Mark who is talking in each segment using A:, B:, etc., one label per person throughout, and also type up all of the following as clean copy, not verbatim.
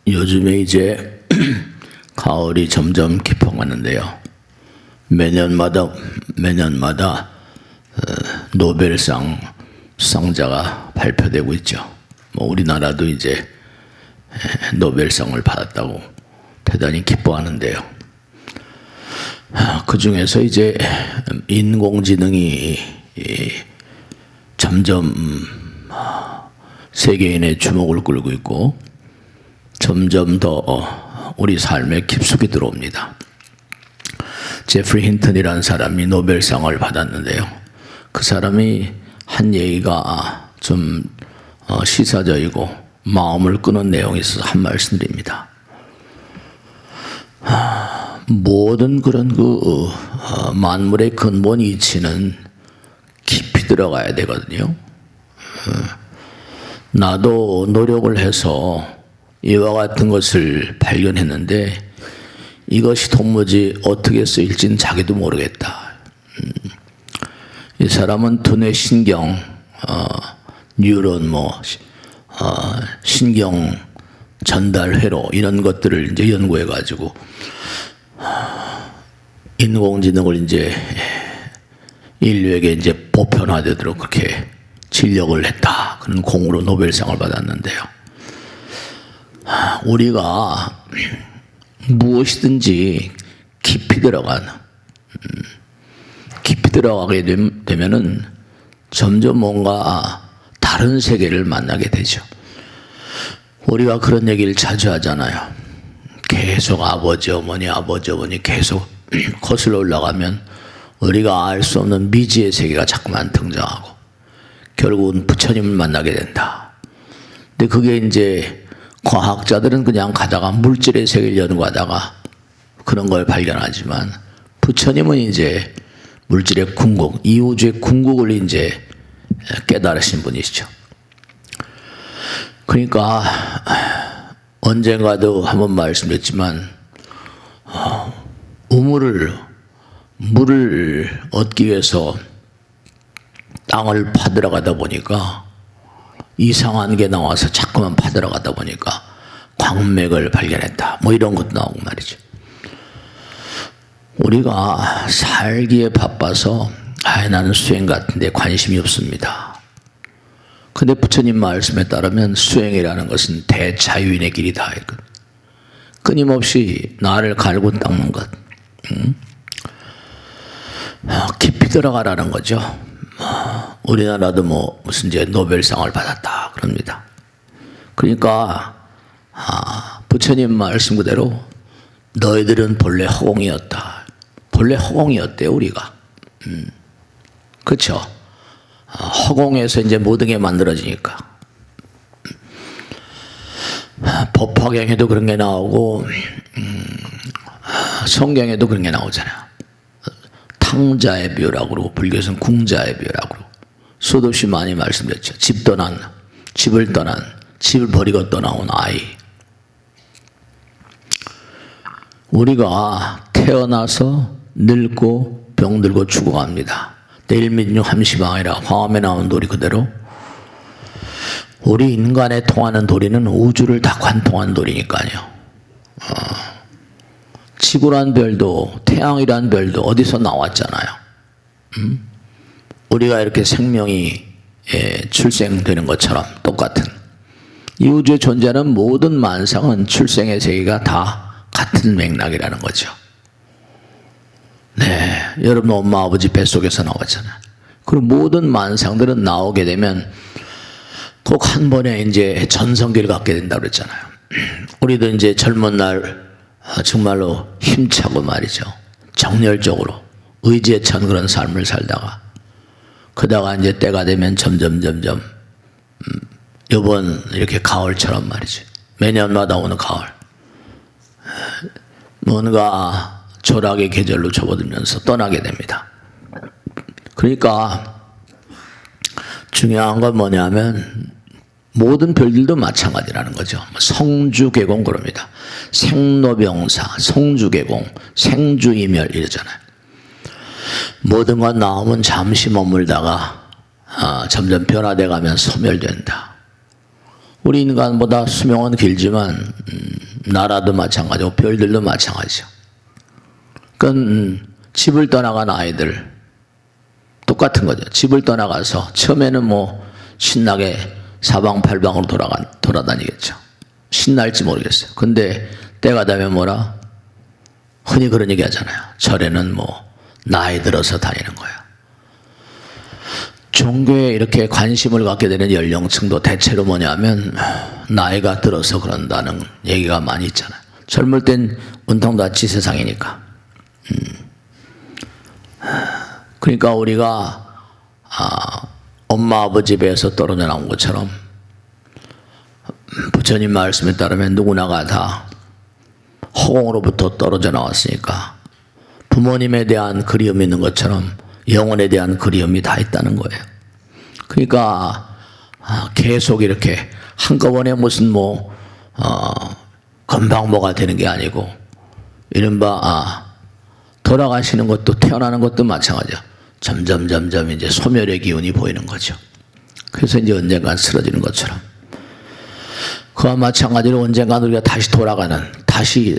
A: 요즘에 이제 가을이 점점 깊어가는데요. 매년마다 노벨상 수상자가 발표되고 있죠. 우리나라도 이제 노벨상을 받았다고 대단히 기뻐하는데요. 그 중에서 이제 인공지능이 점점 세계인의 주목을 끌고 있고 점점 더 우리 삶에 깊숙이 들어옵니다. 제프리 힌턴이라는 사람이 노벨상을 받았는데요. 그 사람이 한 얘기가 좀 시사적이고 마음을 끄는 내용이 있어서 한 말씀 드립니다. 모든 그런 만물의 근본 이치는 깊이 들어가야 되거든요. 나도 노력을 해서 이와 같은 것을 발견했는데 이것이 도무지 어떻게 쓰일지는 자기도 모르겠다. 이 사람은 두뇌 신경, 뉴런 신경 전달 회로 이런 것들을 이제 연구해 가지고 인공지능을 이제 인류에게 이제 보편화되도록 그렇게 진력을 했다. 그런 공으로 노벨상을 받았는데요. 우리가 무엇이든지 깊이 들어가게 되면은 점점 뭔가 다른 세계를 만나게 되죠. 우리가 그런 얘기를 자주 하잖아요. 계속 아버지 어머니 계속 거슬러 올라가면 우리가 알 수 없는 미지의 세계가 자꾸만 등장하고 결국은 부처님을 만나게 된다. 근데 그게 이제 과학자들은 그냥 가다가 물질의 세계를 연구하다가 그런 걸 발견하지만 부처님은 이제 물질의 궁극, 이 우주의 궁극을 이제 깨달으신 분이시죠. 그러니까 언젠가도 한번 말씀드렸지만 물을 얻기 위해서 땅을 파들어가다 보니까 이상한 게 나와서 자꾸만 파들어가다 보니까 광맥을 발견했다. 이런 것도 나오고 말이죠. 우리가 살기에 바빠서 나는 수행 같은 데 관심이 없습니다. 근데 부처님 말씀에 따르면 수행이라는 것은 대자유인의 길이다. 끊임없이 나를 갈고 닦는 것. 깊이 들어가라는 거죠. 우리나라도 무슨 이제 노벨상을 받았다 그럽니다. 그러니까 부처님 말씀 그대로 너희들은 본래 허공이었다. 본래 허공이었대요 우리가. 그렇죠. 허공에서 이제 모든 게 만들어지니까. 법화경에도 그런 게 나오고 성경에도 그런 게 나오잖아요. 탕자의 비유라고 그러고 불교에서는 궁자의 비유라고 그러고 수도 없이 많이 말씀드렸죠. 집을 버리고 떠나온 아이. 우리가 태어나서 늙고 병들고 죽어갑니다. 내일 민중 함시방이라 화엄에 나온 도리 그대로 우리 인간에 통하는 도리는 우주를 다 관통한 도리니까요. 지구란 별도 태양이란 별도 어디서 나왔잖아요. 우리가 이렇게 생명이 출생되는 것처럼 똑같은 이 우주에 존재하는 모든 만상은 출생의 세계가 다 같은 맥락이라는 거죠. 네, 여러분 엄마 아버지 뱃속에서 나왔잖아요. 그리고 모든 만상들은 나오게 되면 꼭 한 번에 이제 전성기를 갖게 된다고 그랬잖아요. 우리도 이제 젊은 날 정말로 힘차고 말이죠. 정열적으로 의지에 찬 그런 삶을 살다가 그러다가 이제 때가 되면 점점 이번 이렇게 가을처럼 말이죠. 매년마다 오는 가을 뭔가 조락의 계절로 접어들면서 떠나게 됩니다. 그러니까 중요한 건 뭐냐면 모든 별들도 마찬가지라는 거죠. 성주계공 그럽니다. 생로병사, 성주계공, 생주이멸 이러잖아요. 모든 건 나오면 잠시 머물다가 점점 변화돼 가면 소멸된다. 우리 인간보다 수명은 길지만 나라도 마찬가지고 별들도 마찬가지죠. 그건 집을 떠나간 아이들 똑같은 거죠. 집을 떠나가서 처음에는 뭐 신나게 사방팔방으로 돌아다니겠죠. 신날지 모르겠어요. 근데 때가 되면 뭐라? 흔히 그런 얘기 하잖아요. 절에는 뭐 나이 들어서 다니는 거야. 종교에 이렇게 관심을 갖게 되는 연령층도 대체로 뭐냐면 나이가 들어서 그런다는 얘기가 많이 있잖아요. 젊을 땐 운통다치 세상이니까. 그러니까 우리가 엄마 아버지 배에서 떨어져 나온 것처럼 부처님 말씀에 따르면 누구나가 다 허공으로부터 떨어져 나왔으니까 부모님에 대한 그리움이 있는 것처럼 영혼에 대한 그리움이 다 있다는 거예요. 그러니까 계속 이렇게 한꺼번에 무슨 뭐 금방 뭐가 되는 게 아니고 이른바 돌아가시는 것도 태어나는 것도 마찬가지야. 점점 이제 소멸의 기운이 보이는 거죠. 그래서 이제 언젠간 쓰러지는 것처럼 그와 마찬가지로 언젠간 우리가 다시 돌아가는 다시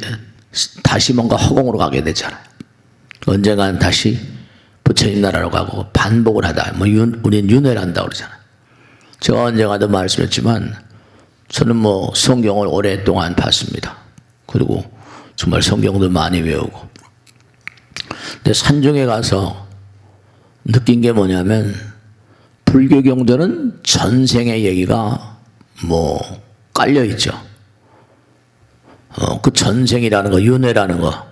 A: 뭔가 허공으로 가게 되잖아요. 언젠간 다시 부처님 나라로 가고 반복을 하다. 뭐 우리는 윤회를 한다고 그러잖아요. 제가 언젠가도 말씀했지만 저는 뭐 성경을 오랫동안 봤습니다. 그리고 정말 성경도 많이 외우고. 근데 산중에 가서 느낀 게 뭐냐면 불교 경전은 전생의 얘기가 뭐 깔려 있죠. 그 전생이라는 거, 윤회라는 거.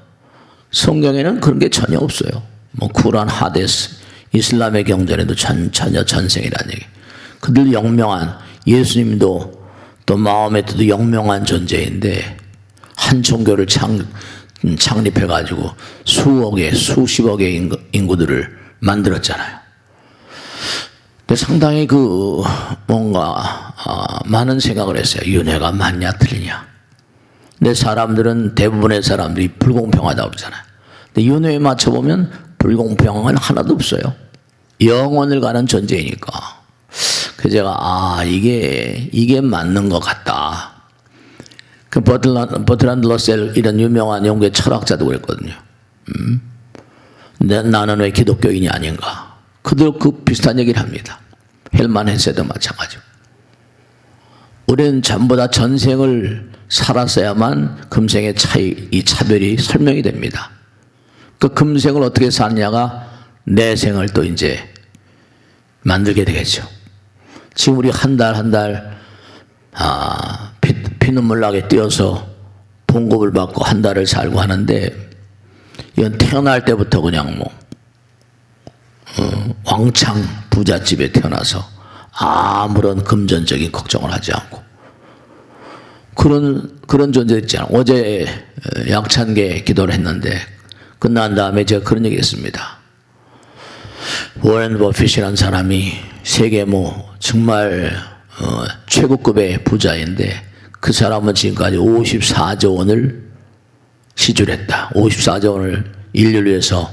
A: 성경에는 그런 게 전혀 없어요. 뭐 쿠란, 하데스, 이슬람의 경전에도 전혀 전생이라는 얘기. 그들 영명한 예수님도 또 마호메트도 영명한 존재인데 한 종교를 창립해가지고 수십억의 인구들을 만들었잖아요. 근데 상당히 뭔가 많은 생각을 했어요. 윤회가 맞냐 틀리냐. 근데 사람들은 대부분의 사람들이 불공평하다고 그러잖아요. 근데 윤회에 맞춰보면 불공평은 하나도 없어요. 영원을 가는 존재이니까. 그래서 제가 이게 맞는 것 같다. 그 버트란드 러셀 이런 유명한 영국의 철학자도 그랬거든요. 근데 나는 왜 기독교인이 아닌가? 그들 비슷한 얘기를 합니다. 헬만 헤세도 마찬가지고. 우리는 전부 다 전생을 살았어야만 금생의 이 차별이 설명이 됩니다. 그 금생을 어떻게 사느냐가 내생을 또 이제 만들게 되겠죠. 지금 우리 한 달 피눈물 나게 뛰어서 봉급을 받고 한 달을 살고 하는데 이건 태어날 때부터 그냥 뭐 왕창 부잣집에 태어나서 아무런 금전적인 걱정을 하지 않고 그런 존재 있잖아요. 어제 약찬계 기도를 했는데 끝난 다음에 제가 그런 얘기 했습니다. 워렌 버핏이라는 사람이 세계 뭐 정말 최고급의 부자인데 그 사람은 지금까지 54조 원을 시줄했다. 54조 원을 인류를 위해서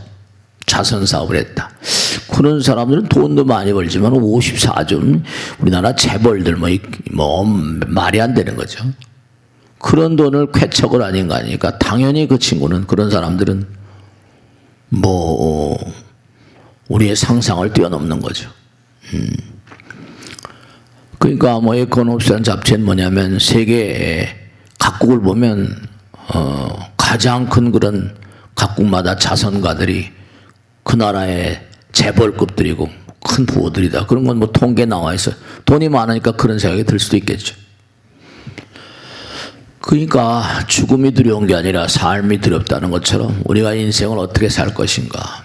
A: 자선 사업을 했다. 그런 사람들은 돈도 많이 벌지만 54조는 우리나라 재벌들 뭐 말이 안 되는 거죠. 그런 돈을 쾌척을 아닌 거 아니니까 당연히 그 친구는 그런 사람들은 뭐 우리의 상상을 뛰어넘는 거죠. 그러니까 뭐 에코노미스라는 잡지는 뭐냐면 세계 각국을 보면 가장 큰 그런 각국마다 자선가들이 그 나라의 재벌급들이고 큰 부호들이다. 그런 건 뭐 통계 나와 있어요. 돈이 많으니까 그런 생각이 들 수도 있겠죠. 그러니까 죽음이 두려운 게 아니라 삶이 두렵다는 것처럼 우리가 인생을 어떻게 살 것인가.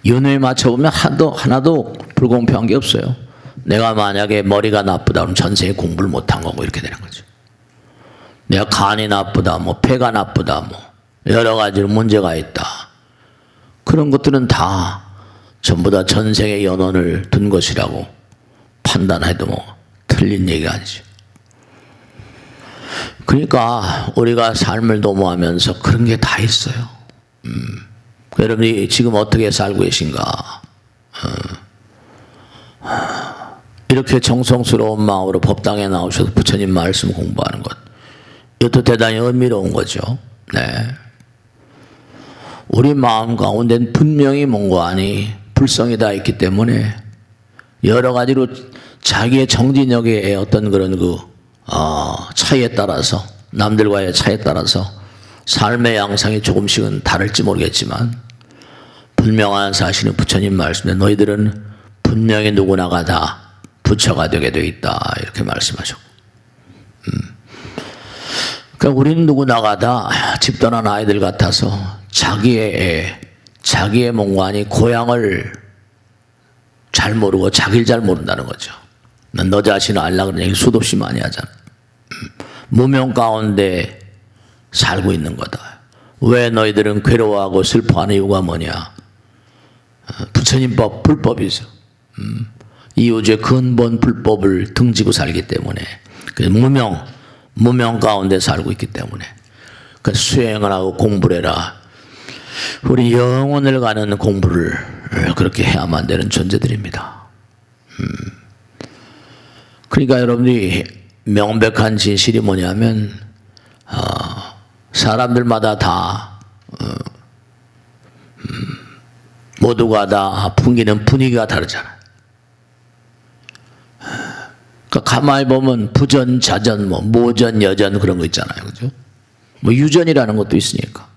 A: 윤회에 맞춰보면 하나도 불공평한 게 없어요. 내가 만약에 머리가 나쁘다 그러면 전생에 공부를 못한 거고 이렇게 되는 거죠. 내가 간이 나쁘다, 뭐 폐가 나쁘다, 뭐 여러 가지로 문제가 있다. 그런 것들은 다 전부 다 전생의 연원을 둔 것이라고 판단해도 뭐 틀린 얘기가 아니죠. 그러니까 우리가 삶을 도모하면서 그런 게 다 있어요. 여러분이 지금 어떻게 살고 계신가? 이렇게 정성스러운 마음으로 법당에 나오셔서 부처님 말씀 공부하는 것, 이것도 대단히 의미로운 거죠. 네. 우리 마음 가운데는 분명히 뭔가 아니 불성이 다 있기 때문에 여러 가지로 자기의 정진력의 어떤 그런 차이에 따라서, 남들과의 차이에 따라서 삶의 양상이 조금씩은 다를지 모르겠지만 분명한 사실은 부처님 말씀에 너희들은 분명히 누구나가 다 부처가 되게 돼 있다, 이렇게 말씀하셨고, 그러니까 우리는 누구나가 다 집 떠난 아이들 같아서 자기의 뭔가 아니 고향을 잘 모르고 자기를 잘 모른다는 거죠. 난 너 자신을 알라 그런 얘기 수도 없이 많이 하잖아. 무명 가운데 살고 있는 거다. 왜 너희들은 괴로워하고 슬퍼하는 이유가 뭐냐? 부처님 법, 불법이죠. 이 우주의 근본 불법을 등지고 살기 때문에, 무명 가운데 살고 있기 때문에 그 수행을 하고 공부를 해라. 우리 영혼을 가는 공부를 그렇게 해야만 되는 존재들입니다. 그러니까 여러분이 명백한 진실이 뭐냐면 사람들마다 다 모두가 다 풍기는 분위기가 다르잖아요. 그러니까 가만히 보면 부전, 자전, 모전, 여전 그런 거 있잖아요. 그죠? 유전이라는 것도 있으니까.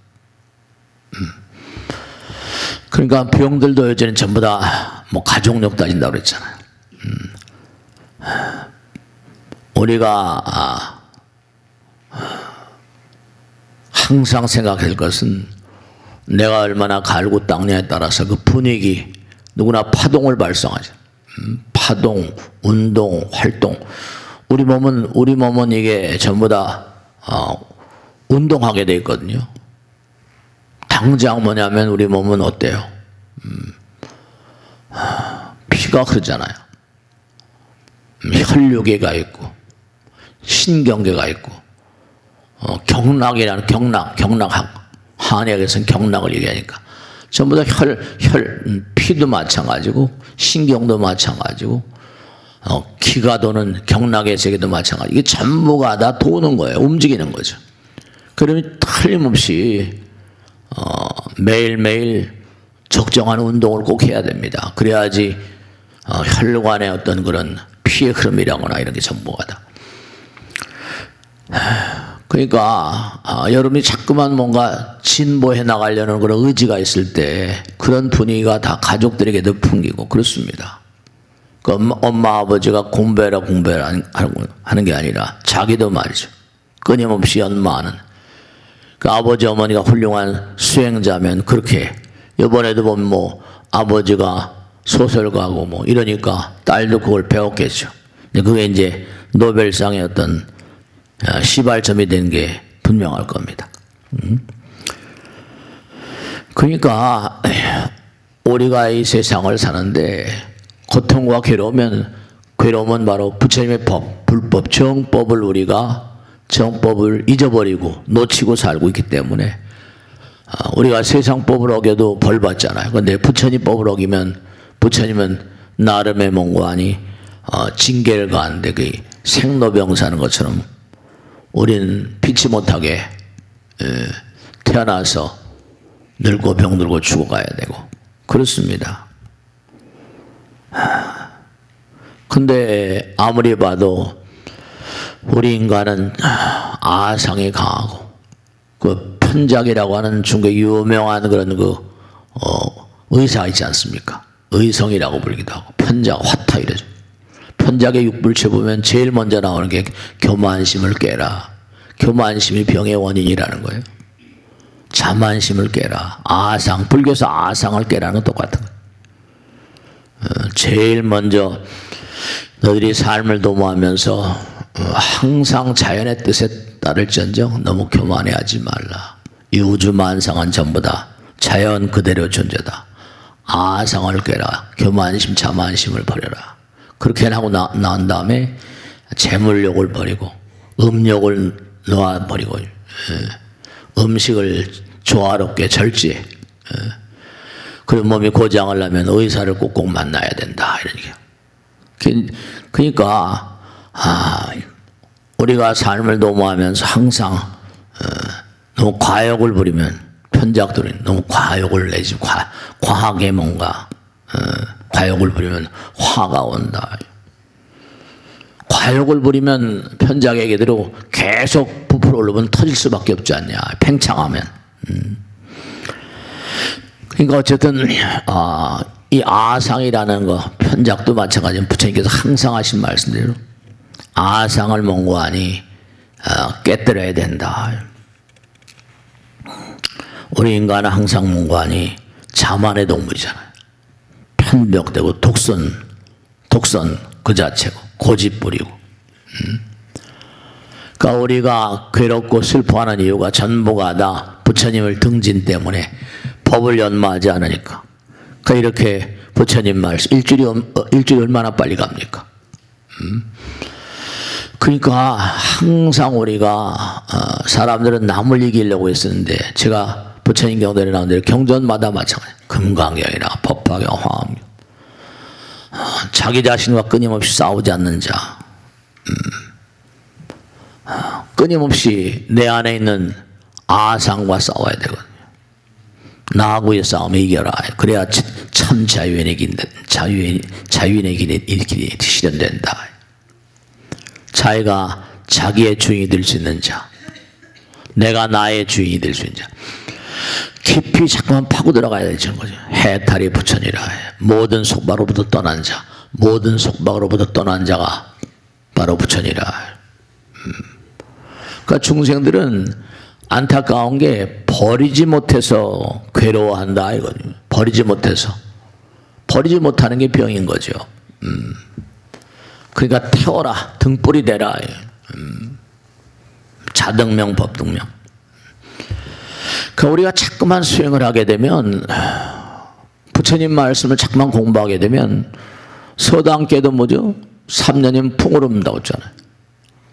A: 그러니까 병들도 여전히 전부 다 가족력 따진다고 그랬잖아요. 우리가 항상 생각할 것은 내가 얼마나 갈고 닦냐에 따라서 그 분위기, 누구나 파동을 발생하죠. 파동, 운동, 활동. 우리 몸은 이게 전부 다 운동하게 돼 있거든요. 당장 뭐냐면 우리 몸은 어때요? 피가 흐르잖아요. 혈류계가 있고 신경계가 있고 경락이라는 경락학, 한의학에서는 경락을 얘기하니까 전부 다 피도 마찬가지고 신경도 마찬가지고 기가 도는 경락의 세계도 마찬가지. 이게 전부가 다 도는 거예요. 움직이는 거죠. 그러면 틀림없이 매일매일 적정한 운동을 꼭 해야 됩니다. 그래야지 혈관의 어떤 그런 피의 흐름이라거나 이런 게 전부가 다. 그러니까 여러분이 자꾸만 뭔가 진보해 나가려는 그런 의지가 있을 때 그런 분위기가 다 가족들에게도 풍기고 그렇습니다. 그 엄마 아버지가 공부해라 하는 게 아니라 자기도 말이죠. 끊임없이 연마하는. 그 아버지 어머니가 훌륭한 수행자면 그렇게, 이번에도 보면 아버지가 소설가고 이러니까 딸도 그걸 배웠겠죠. 근데 그게 이제 노벨상의 어떤 시발점이 된 게 분명할 겁니다. 그러니까 우리가 이 세상을 사는데 고통과 괴로움은 바로 부처님의 법, 불법, 정법을 잊어버리고 놓치고 살고 있기 때문에 우리가 세상법을 어겨도 벌 받잖아요. 그런데 부처님 법을 어기면 부처님은 나름의 뭔가 아니 징계를 가하는데 그 생로병 사는 것처럼 우리는 피치 못하게 태어나서 늙고 병들고 죽어가야 되고 그렇습니다. 근데 아무리 봐도 우리 인간은 아상이 강하고 그 편작이라고 하는 중국의 유명한 그런 의사 있지 않습니까? 의성이라고 불기도 하고 편작, 화타 이러죠. 편작의 육불체 보면 제일 먼저 나오는 게 교만심을 깨라. 교만심이 병의 원인이라는 거예요. 자만심을 깨라. 아상, 불교에서 아상을 깨라는 건 똑같은 거예요. 제일 먼저 너희들이 삶을 도모하면서 항상 자연의 뜻에 따를지언정 너무 교만해하지 말라. 이 우주 만상은 전부 다 자연 그대로 존재다. 아상을 깨라. 교만심, 자만심을 버려라. 그렇게 하고 난 다음에 재물욕을 버리고 음욕을 놓아버리고 음식을 조화롭게 절제. 그리고 몸이 고장을 나면 의사를 꼭꼭 만나야 된다. 이런 얘기예요. 그러니까 우리가 삶을 도모하면서 항상 너무 과욕을 부리면 편작들은 너무 과욕을 내지 과하게 뭔가 과욕을 부리면 화가 온다. 과욕을 부리면 편작에게 대로 계속 부풀어 오르면 터질 수밖에 없지 않냐. 팽창하면. 그러니까 어쨌든 이 아상이라는 거 편작도 마찬가지로 부처님께서 항상 하신 말씀대로 아상을 몽고하니 깨뜨려야 된다. 우리 인간은 항상 몽고하니 자만의 동물이잖아요. 편벽되고 독선 그 자체고 고집 부리고. 그러니까 우리가 괴롭고 슬퍼하는 이유가 전부가 다 부처님을 등진 때문에 법을 연마하지 않으니까. 그러니까 이렇게 부처님 말씀 일주일이 얼마나 빨리 갑니까? 그러니까 항상 우리가 사람들은 남을 이기려고 했었는데 제가 부처님 경전에 나온 대로 경전마다 마찬가지. 금강경이나 법화경, 화엄경. 자기 자신과 끊임없이 싸우지 않는 자. 끊임없이 내 안에 있는 아상과 싸워야 되거든요. 나하고의 싸움에 이겨라. 그래야 참 자유인의 길이 실현된다. 자기가 자기의 주인이 될 수 있는 자. 내가 나의 주인이 될 수 있는 자. 깊이 자꾸만 파고 들어가야 되는 거죠. 해탈이 부처니라. 모든 속박으로부터 떠난 자. 모든 속박으로부터 떠난 자가 바로 부처니라. 그러니까 중생들은 안타까운 게 버리지 못해서 괴로워한다 이거든요. 버리지 못하는 게 병인 거죠. 그러니까 태워라, 등불이 되라. 자등명 법등명. 그러니까 우리가 자꾸만 수행을 하게 되면 부처님 말씀을 자꾸만 공부하게 되면 서당께도 뭐죠? 3년이면 풍을 읊는다고 했잖아요.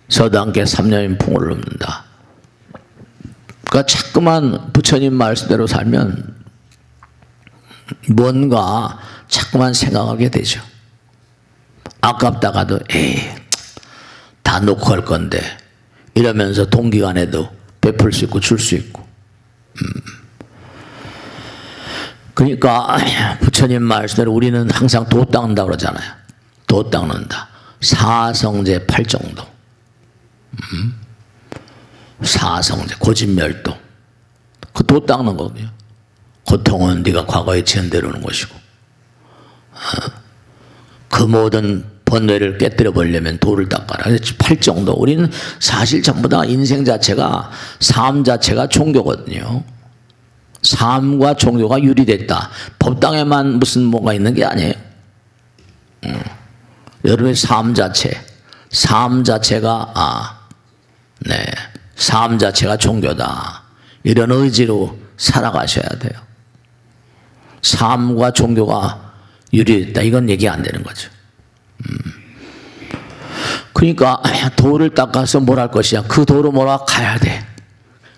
A: 서당께 3년이면 풍을 읊는다. 그러니까 자꾸만 부처님 말씀대로 살면 뭔가 자꾸만 생각하게 되죠. 아깝다가도 다 놓고 갈 건데 이러면서 동기간에도 베풀 수 있고 줄 수 있고. 그러니까 부처님 말씀대로 우리는 항상 도 닦는다 그러잖아요. 도 닦는다. 사성제 8정도. 사성제 고진멸도. 그 도 닦는 거고요. 고통은 네가 과거에 지은 대로 오는 것이고 그 모든 번뇌를 깨뜨려 버리려면 도를 닦아라. 8정도. 우리는 사실 전부 다 인생 자체가 삶 자체가 종교거든요. 삶과 종교가 유리됐다. 법당에만 무슨 뭐가 있는 게 아니에요. 여러분의 삶 자체가 삶 자체가 종교다. 이런 의지로 살아가셔야 돼요. 삶과 종교가 유리됐다. 이건 얘기 안 되는 거죠. 그러니까 도를 닦아서 뭘 할 것이냐. 그 도로 몰아가야 돼.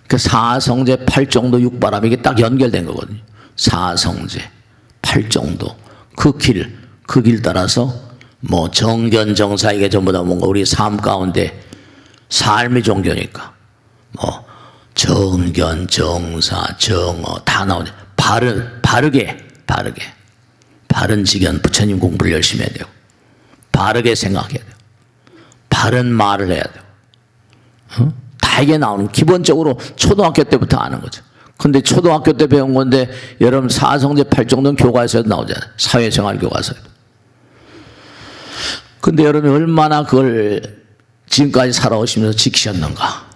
A: 그 사성제 8정도 6바람 이게 딱 연결된 거거든요. 사성제 8정도 그 길 따라서 뭐 정견정사 이게 전부 다 뭔가 우리 삶 가운데 삶이 종교니까 뭐 정견, 정사, 정어 다 나오네. 바르게 바른 지견 부처님 공부를 열심히 해야 되고 바르게 생각해야 돼요. 바른 말을 해야 돼요. 다 이게 나오는 기본적으로 초등학교 때부터 아는 거죠. 근데 초등학교 때 배운 건데 여러분 사성제 8정도는 교과서에도 나오잖아요. 사회생활 교과서에도. 근데 여러분이 얼마나 그걸 지금까지 살아오시면서 지키셨는가.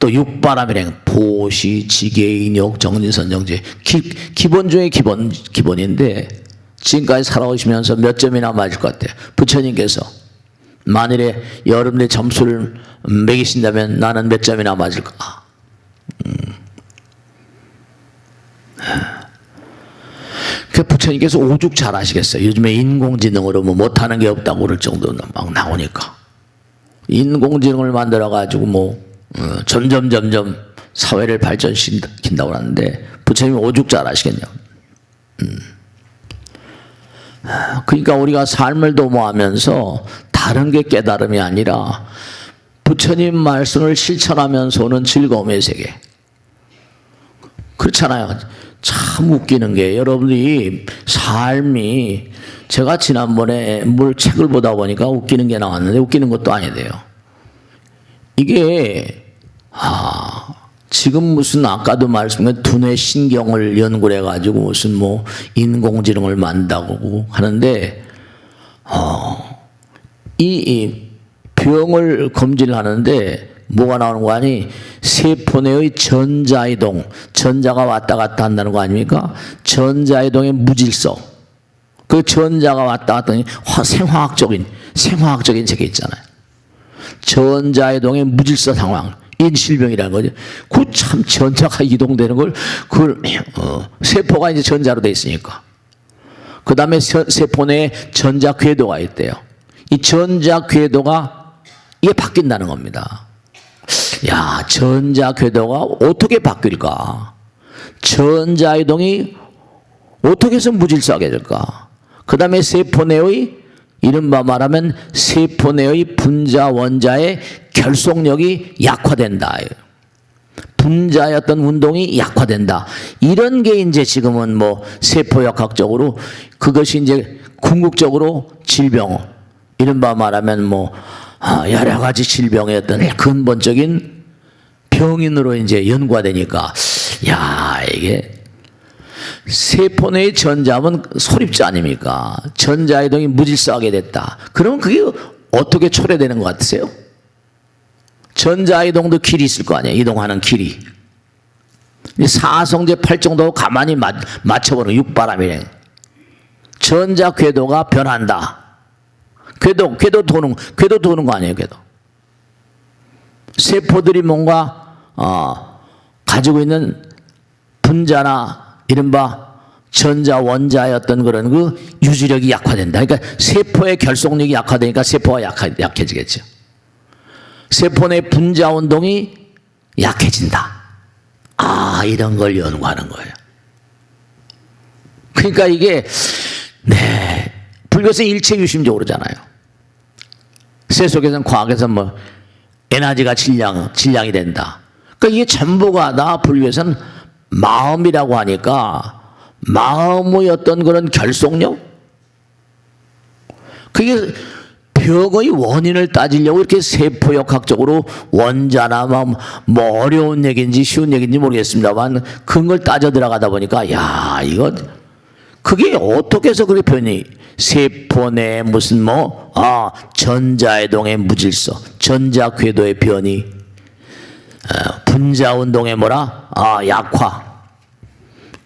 A: 또 육바람이랑 보시, 지계인욕, 정진선정제 기본 중에 기본인데 지금까지 살아오시면서 몇 점이나 맞을 것 같아요. 부처님께서 만일에 여러분의 점수를 매기신다면 나는 몇 점이나 맞을까? 그 부처님께서 오죽 잘 아시겠어요. 요즘에 인공지능으로 뭐 못하는 게 없다고 그럴 정도는 막 나오니까. 인공지능을 만들어가지고 뭐 점점 사회를 발전시킨다고 하는데 부처님이 오죽 잘 아시겠냐고. 그러니까 우리가 삶을 도모하면서 다른 게 깨달음이 아니라 부처님 말씀을 실천하면서 오는 즐거움의 세계. 그렇잖아요. 참 웃기는 게 여러분들이 삶이, 제가 지난번에 뭘 책을 보다 보니까 웃기는 게 나왔는데 웃기는 것도 아니래요. 이게 지금 무슨 아까도 말씀드린 두뇌 신경을 연구를 해가지고 무슨 뭐 인공지능을 만든다고 하는데 이 병을 검진을 하는데 뭐가 나오는 거 아니? 세포 내의 전자이동, 전자가 왔다 갔다 한다는 거 아닙니까? 전자이동의 무질서. 그 전자가 왔다 갔다 하니 생화학적인 세계 있잖아요. 전자이동의 무질서 상황. 인실병이라는 거죠. 그 참 전자가 이동되는 걸, 세포가 이제 전자로 돼 있으니까. 그 다음에 세포 내에 전자 궤도가 있대요. 이 전자 궤도가 이게 바뀐다는 겁니다. 야, 전자 궤도가 어떻게 바뀔까? 전자 이동이 어떻게 해서 무질서하게 될까? 그 다음에 세포 내의 이른바 말하면 세포 내의 분자 원자의 결속력이 약화된다. 분자의 어떤 운동이 약화된다. 이런 게 이제 지금은 뭐 세포역학적으로 그것이 이제 궁극적으로 질병, 이른바 말하면 뭐 여러 가지 질병의 어떤 근본적인 병인으로 이제 연구가 되니까, 야, 이게 세포 내의 전자는 소립자 아닙니까? 전자이동이 무질서하게 됐다. 그러면 그게 어떻게 초래되는 것 같으세요? 전자이동도 길이 있을 거 아니에요. 이동하는 길이. 사성제 8정도 가만히 맞춰보는 육바람이래. 전자 궤도가 변한다. 궤도 도는 거 아니에요, 궤도. 세포들이 뭔가, 가지고 있는 분자나 이른바 전자 원자의 어떤 그런 그 유지력이 약화된다. 그러니까 세포의 결속력이 약화되니까 세포가 약해지겠죠. 세포 내 분자 운동이 약해진다. 이런 걸 연구하는 거예요. 그러니까 이게, 불교에서 일체유심적으로잖아요. 세속에서는 과학에서 뭐 에너지가 질량이 된다. 그러니까 이게 전부가 다 불교에서는 마음이라고 하니까 마음의 어떤 그런 결속력? 그게 병의 원인을 따지려고 이렇게 세포역학적으로 원자나 뭐 어려운 얘기인지 쉬운 얘기인지 모르겠습니다만 그런 걸 따져 들어가다 보니까 야, 이거 그게 어떻게 해서 그렇게 변이? 세포 내 무슨 전자이동의 무질서, 전자 궤도의 변이, 분자 운동의 약화.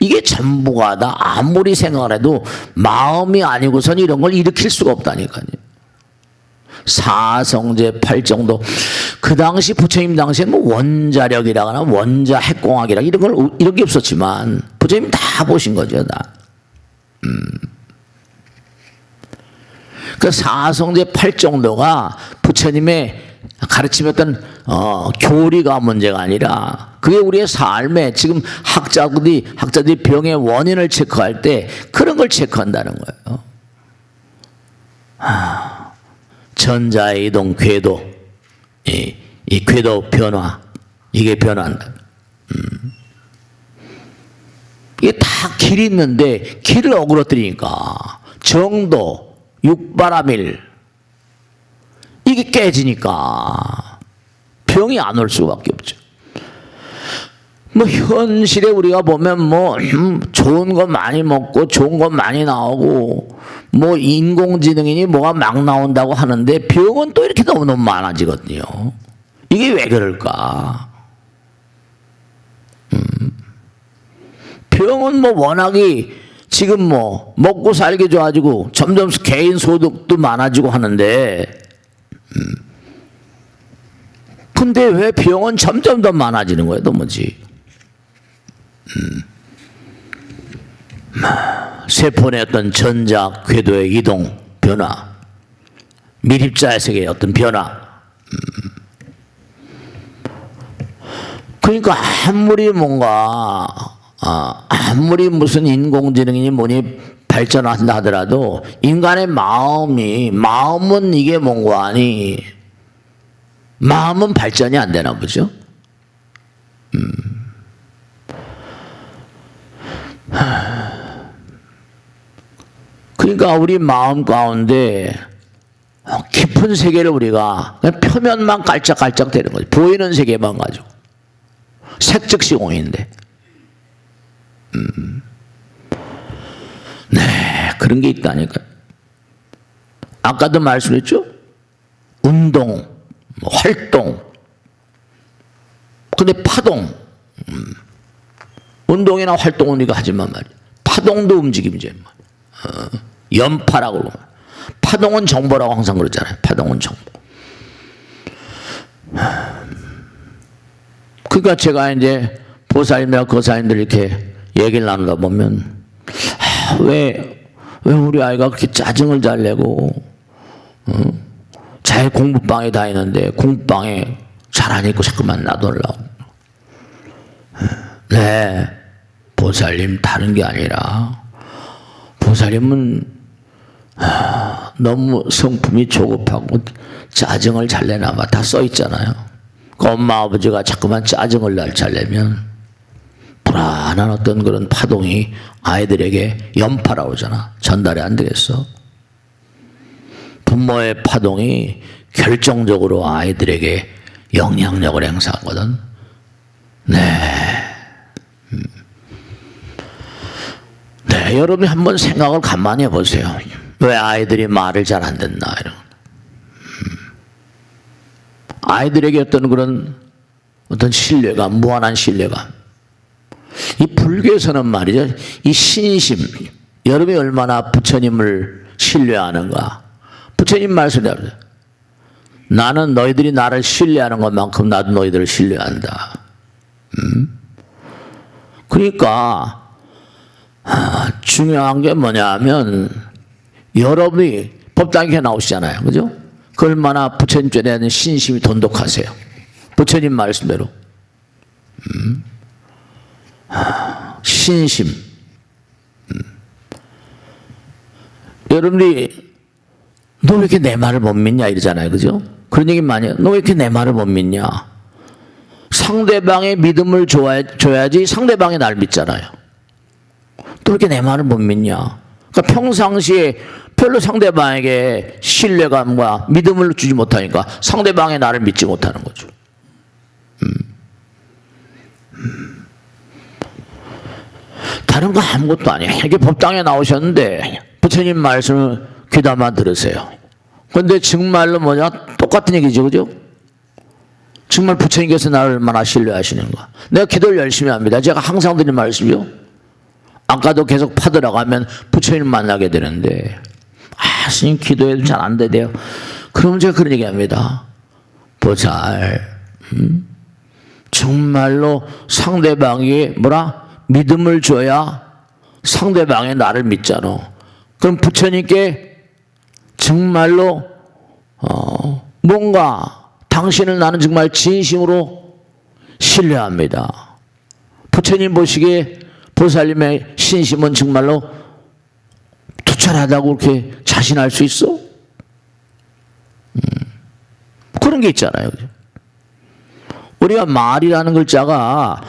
A: 이게 전부가 다 아무리 생각을 해도 마음이 아니고선 이런 걸 일으킬 수가 없다니까요. 사성제 8정도. 그 당시 부처님 당시에 뭐 원자력이라거나 원자 핵공학이라 이런 게 없었지만 부처님 다 보신 거죠, 다. 그 사성제 8정도가 부처님의 가르침했던 교리가 문제가 아니라 그게 우리의 삶에 지금 학자들이 병의 원인을 체크할 때 그런 걸 체크한다는 거예요. 전자의 이동 궤도, 이 궤도 변화, 이게 변화한다. 이게 다 길이 있는데 길을 어그러뜨리니까 정도, 육바라밀 이게 깨지니까 병이 안 올 수밖에 없죠. 뭐 현실에 우리가 보면 좋은 거 많이 먹고 좋은 거 많이 나오고 뭐 인공지능이니 뭐가 막 나온다고 하는데 병은 또 이렇게 너무너무 많아지거든요. 이게 왜 그럴까? 병은 워낙이 지금 먹고 살기 좋아지고 점점 개인 소득도 많아지고 하는데 근데 왜 병은 점점 더 많아지는 거예요? 도무지. 세포 내 어떤 전자 궤도의 이동 변화, 밀입자의 세계의 어떤 변화. 그러니까 아무리 무슨 인공지능이니 뭐니 발전한다 하더라도 인간의 마음은 이게 뭔가 아니, 마음은 발전이 안 되나 보죠. 그러니까 우리 마음 가운데 깊은 세계를 우리가 그냥 표면만 깔짝깔짝 되는 거죠. 보이는 세계만 가지고. 색즉 시공인데. 네, 그런 게 있다니까요. 아까도 말씀했죠? 운동, 활동, 근데 파동. 운동이나 활동은 우리가 하지만 말이야. 파동도 움직임이죠. 연파라고 그러고. 파동은 정보라고 항상 그러잖아요. 파동은 정보. 그러니까 제가 이제 보살님이나 거사님들 이렇게 얘기를 나누다 보면 왜 우리 아이가 그렇게 짜증을 잘 내고 잘 공부방에 다니는데 공부방에 잘 안 있고 자꾸만 놔두려고. 네, 보살님 다른 게 아니라 보살님은 너무 성품이 조급하고 짜증을 잘 내나 봐. 다 써 있잖아요. 그 엄마 아버지가 자꾸만 짜증을 잘 내면 불안한 어떤 그런 파동이 아이들에게 연파라고 하잖아. 전달이 안 되겠어. 부모의 파동이 결정적으로 아이들에게 영향력을 행사하거든. 네. 네, 여러분이 한번 생각을 가만히 해보세요. 왜 아이들이 말을 잘 안 듣나 이런. 아이들에게 어떤 신뢰감, 무한한 신뢰감. 이 불교에서는 말이죠, 이 신심, 여러분이 얼마나 부처님을 신뢰하는가. 부처님 말씀대로 나는 너희들이 나를 신뢰하는 것만큼 나도 너희들을 신뢰한다. 그러니까 중요한 게 뭐냐면 여러분이 법당에 나오시잖아요. 그죠? 그 얼마나 부처님께 대한 신심이 돈독하세요. 부처님 말씀대로. 신심. 여러분이 너 왜 이렇게 내 말을 못 믿냐 이러잖아요. 그죠? 그런 얘기 많이 해요. 너 왜 이렇게 내 말을 못 믿냐. 상대방의 믿음을 줘야지 상대방이 날 믿잖아요. 또 이렇게 내 말을 못 믿냐. 그러니까 평상시에 별로 상대방에게 신뢰감과 믿음을 주지 못하니까 상대방의 나를 믿지 못하는 거죠. 다른 거 아무것도 아니에요. 이렇게 법당에 나오셨는데 부처님 말씀을 귀담아 들으세요. 그런데 정말로 똑같은 얘기죠. 그죠? 정말 부처님께서 나를 얼마나 신뢰하시는가. 내가 기도를 열심히 합니다. 제가 항상 드리는 말씀이요. 아까도 계속 파들어가면 부처님 만나게 되는데 스님 기도해도 잘 안 되대요. 그럼 제가 그런 얘기합니다. 보살, 정말로 상대방이 믿음을 줘야 상대방이 나를 믿잖아. 그럼 부처님께 정말로 뭔가 당신을 나는 정말 진심으로 신뢰합니다. 부처님 보시기에 보살님의 신심은 정말로 투철하다고 그렇게 자신할 수 있어? 그런 게 있잖아요. 우리가 말이라는 글자가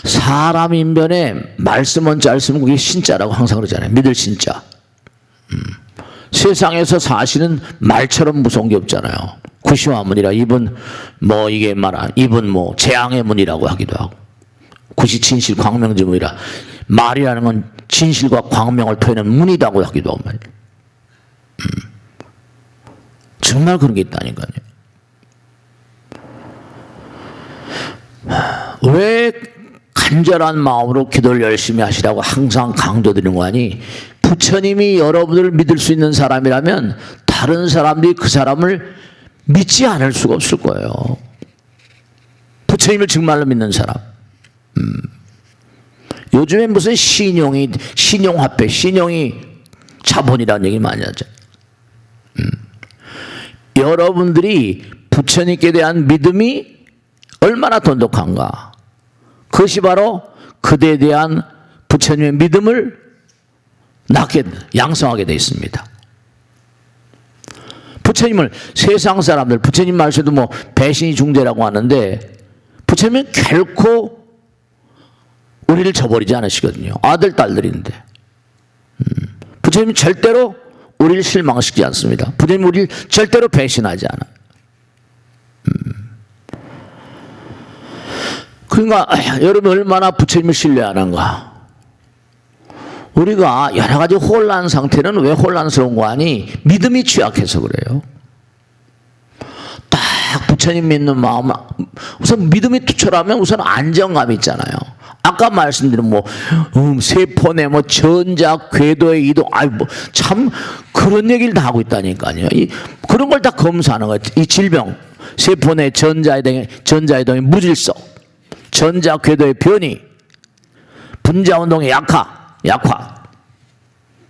A: 사람 인변에 말씀은 짧으면 그게 신자라고 항상 그러잖아요. 믿을 신자. 세상에서 사실은 말처럼 무서운 게 없잖아요. 구시화문이라 입은 입은 재앙의 문이라고 하기도 하고, 구시 진실 광명지문이라 말이라는 건 진실과 광명을 표현하는 문이라고 하기도 하고 말이에요. 정말 그런 게 있다니까요. 왜 간절한 마음으로 기도를 열심히 하시라고 항상 강조드리는 거 아니? 부처님이 여러분들을 믿을 수 있는 사람이라면 다른 사람들이 그 사람을 믿지 않을 수가 없을 거예요. 부처님을 정말로 믿는 사람. 요즘에 무슨 신용화폐, 신용이 자본이라는 얘기 많이 하죠. 여러분들이 부처님께 대한 믿음이 얼마나 돈독한가. 그것이 바로 그대에 대한 부처님의 믿음을 낳게 양성하게 돼 있습니다. 부처님을 세상 사람들 부처님 말씀에도 뭐 배신이 중대라고 하는데 부처님은 결코 우리를 저버리지 않으시거든요. 아들 딸들인데 부처님은 절대로 우리를 실망시키지 않습니다. 부처님은 우리를 절대로 배신하지 않아요. 그러니까 여러분 얼마나 부처님을 신뢰하는가. 우리가 여러 가지 혼란 상태는 왜 혼란스러운 거 아니? 믿음이 취약해서 그래요. 딱 부처님 믿는 마음, 우선 믿음이 투철하면 우선 안정감이 있잖아요. 아까 말씀드린 뭐 세포내 뭐 전자 궤도의 이동, 아이 뭐 참 그런 얘기를 다 하고 있다니까요. 그런 걸 다 검사하는 거예요. 이 질병, 세포내 전자이동의 무질서, 전자 궤도의 변이, 분자 운동의 약화.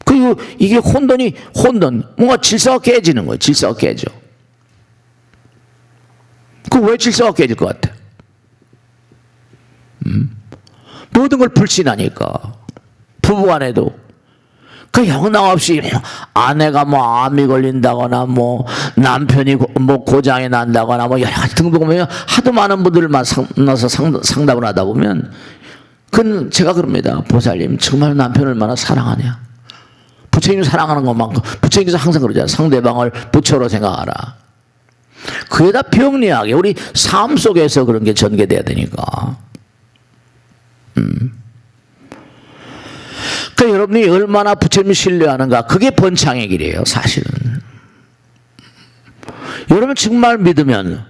A: 그리고 이게 혼돈, 뭔가 질서가 깨지는 거예요. 질서가 깨져. 그 왜 질서가 깨질 것 같아요? 모든 걸 불신하니까. 부부간에도 그 영락없이 아내가 뭐 암이 걸린다거나 뭐 남편이 뭐 고장이 난다거나 뭐 여러 가지 등등 보면 하도 많은 분들을 만나서 상담을 하다 보면 그건 제가 그럽니다. 보살님 정말 남편을 얼마나 사랑하냐. 부처님 사랑하는 것만큼 부처님께서 항상 그러잖아요. 상대방을 부처로 생각하라. 그게 다 병리하게 우리 삶 속에서 그런 게 전개돼야 되니까. 그러니까 여러분이 얼마나 부처님을 신뢰하는가 그게 번창의 길이에요. 사실은 여러분 정말 믿으면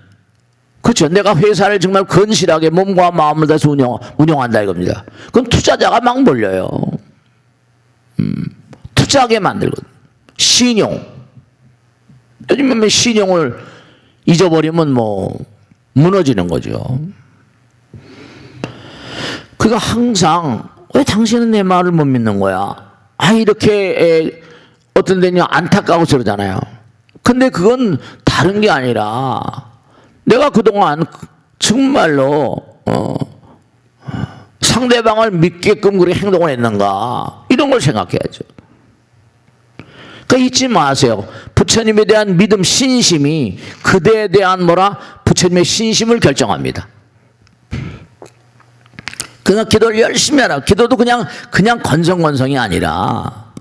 A: 그렇죠. 내가 회사를 정말 건실하게 몸과 마음을 다해서 운영한다 이겁니다. 그건 투자자가 막 몰려요. 투자하게 만들거든. 신용. 요즘에 신용을 잊어버리면 뭐 무너지는 거죠. 그러니까 항상 왜 당신은 내 말을 못 믿는 거야? 이렇게 어떤 데는 안타까워 그러잖아요. 근데 그건 다른 게 아니라 내가 그동안 정말로 상대방을 믿게끔 그렇게 행동을 했는가 이런 걸 생각해야죠. 그러니까 잊지 마세요. 부처님에 대한 믿음, 신심이 그대에 대한 부처님의 신심을 결정합니다. 그냥 기도를 열심히 하라. 기도도 그냥 건성건성이 아니라